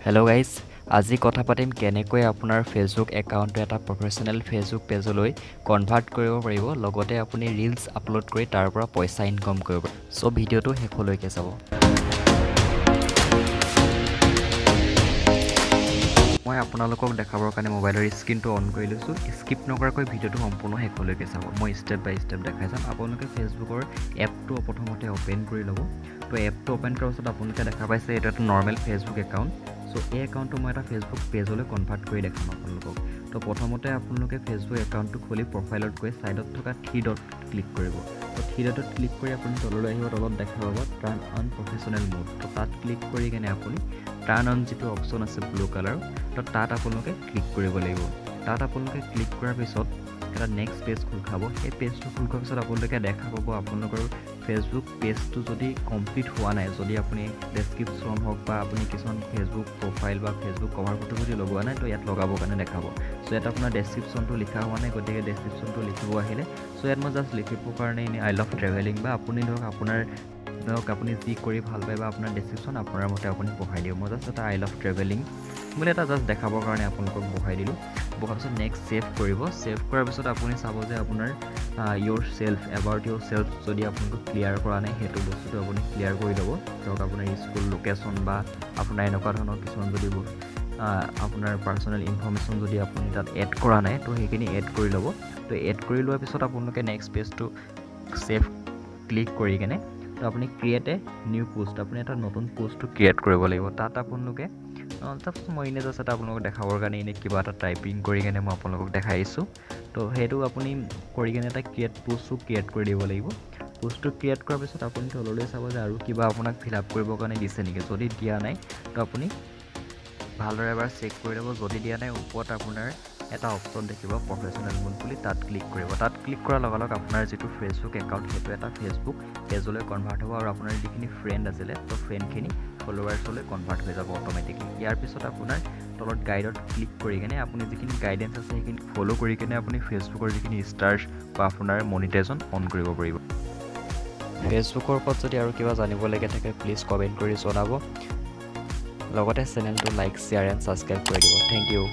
Hello' guys, আজি কথা পাতিম কেনেকৈ আপোনাৰ ফেচবুক একাউণ্টটো এটা প্ৰফেশ্যনেল ফেচবুক পেজলৈ কনভাৰ্ট কৰিব পাৰিব, লগতে আপুনি ৰিলছ আপলোড কৰি তাৰ পৰা পইচা ইনকাম কৰিব পাৰিব। চ' ভিডিঅ'টো শেষলৈকে চাব। মই আপোনালোকক দেখাবৰ কাৰণে মোবাইলৰ স্ক্ৰীনটো অন কৰি লৈছোঁ। স্কিপ নকৰাকৈ ভিডিঅ'টো সম্পূৰ্ণ শেষলৈকে চাব। মই ষ্টেপ বাই ষ্টেপ দেখাই যাম। আপোনালোকে ফেচবুকৰ এপটো প্ৰথমতে অ'পেন কৰি ল'ব। তো এপটো অ'পেন কৰাৰ পাছত আপোনালোকে দেখা পাইছে এইটো এটা নৰ্মেল ফেচবুক একাউণ্ট। চ' এই একাউণ্টটো মই এটা ফেচবুক পেজলৈ কনভাৰ্ট কৰি দেখাম আপোনালোকক। তো প্ৰথমতে আপোনালোকে ফেচবুক একাউণ্টটো খুলি প্ৰফাইলত গৈ ছাইডত থকা 3 ডট ক্লিক কৰিব। তো 3 ডটত ক্লিক কৰি আপুনি তললৈ আহিব, তলত দেখা পাব টাৰ্ণ অন প্ৰফেশ্যনেল মোড। তো তাত ক্লিক কৰি কেনে আপুনি টাৰ্ণ অন যিটো অপশ্যন আছে ব্লু কালাৰ, তো তাত আপোনালোকে ক্লিক কৰিব লাগিব। তাত আপোনালোকে ক্লিক কৰাৰ পিছত এটা নেক্সট পেজ খোল খাব। সেই পেজটো খোল খোৱাৰ পিছত আপোনালোকে দেখা পাব আপোনালোকৰ ফেচবুক পেজটো যদি কমপ্লিট হোৱা নাই, যদি আপুনি ডেছক্ৰিপশ্যন হওক বা আপুনি কিছুমান ফেচবুক প্ৰফাইল বা ফেচবুক কভাৰ ফটো যদি লগোৱা নাই, তো ইয়াত লগাবৰ কাৰণে দেখাব। চ' ইয়াত আপোনাৰ ডেছক্ৰিপশ্যনটো লিখা হোৱা নাই, গতিকে ডেছক্ৰিপশ্যনটো লিখিব আহিলে। চ' ইয়াত মই জাষ্ট লিখিবৰ কাৰণে এনেই আই লাভ ট্ৰেভেলিং বা আপুনি ধৰক আপুনি যি কৰি ভাল পায় বা আপোনাৰ ডেছক্ৰিপশ্যন আপোনাৰ মতে আপুনি বহাই দিওঁ। মই জাষ্ট এটা আই লাভ ট্ৰেভেলিং বুলি এটা জাষ্ট দেখাবৰ কাৰণে আপোনালোকক বহাই দিলোঁ। বহাৰ পিছত নেক্সট ছেভ কৰিব। ছেভ কৰাৰ পিছত আপুনি চাব যে আপোনাৰ your self, about your self যদি আপোনালোকক ক্লিয়াৰ কৰা নাই, সেইটো বস্তুটো আপুনি ক্লিয়াৰ কৰি ল'ব। ধৰক আপোনাৰ স্কুল লোকেশ্যন বা আপোনাৰ এনেকুৱা ধৰণৰ কিছুমান যদি আপোনাৰ পাৰ্চনেল ইনফৰ্মেশ্যন যদি আপুনি তাত এড কৰা নাই, তো সেইখিনি এড কৰি ল'ব। তো এড কৰি লোৱাৰ পিছত আপোনালোকে নেক্সট পেজটো ছেভ ক্লিক কৰি কেনে তো আপুনি ক্ৰিয়েট এ নিউ পোষ্ট, আপুনি এটা নতুন পোষ্টটো ক্ৰিয়েট কৰিব লাগিব। তাত আপোনালোকে মই এনে জাষ্ট এটা আপোনালোকক দেখাবৰ কাৰণে এনেই কিবা এটা টাইপিং কৰি কেনে মই আপোনালোকক দেখাইছোঁ। তো সেইটো আপুনি কৰি কেনে এটা পোষ্টটো ক্ৰিয়েট কৰি দিব লাগিব। পোষ্টটো ক্ৰিয়েট কৰাৰ পিছত আপুনি তললৈ চাব যে আৰু কিবা আপোনাক ফিল আপ কৰিবৰ কাৰণে দিছে নেকি। যদি দিয়া নাই, তো আপুনি ভালদৰে এবাৰ চেক কৰি ল'ব। যদি দিয়া নাই, ওপৰত আপোনাৰ এটা অপশ্যন দেখিব প্ৰফেশ্যনেল মোড বুলি, তাত ক্লিক কৰিব। তাত ক্লিক কৰাৰ লগে লগে আপোনাৰ যিটো ফেচবুক একাউণ্ট, সেইটো এটা ফেচবুক পেজলৈ কনভাৰ্ট হ'ব আৰু আপোনাৰ যিখিনি ফ্ৰেণ্ড আছিলে, তো ফ্ৰেণ্ডখিনি ফলোৱাৰ্ছলৈ কনভাৰ্ট হৈ যাব অট'মেটিকলি। ইয়াৰ পিছত আপোনাৰ তলত গাইডত ক্লিক কৰি কেনে আপুনি যিখিনি গাইডেঞ্চ আছে সেইখিনি ফ'ল' কৰি কেনে আপুনি ফেচবুকৰ যিখিনি ষ্টাৰ্ছ বা আপোনাৰ মনিটাইজেশ্যন অন কৰিব পাৰিব। ফেচবুকৰ ওপৰত যদি আৰু কিবা জানিবলগীয়া থাকে প্লিজ কমেণ্ট কৰি জনাব। লগতে চেনেলটো লাইক, শ্বেয়াৰ এণ্ড ছাবস্ক্ৰাইব কৰি দিব। Thank U.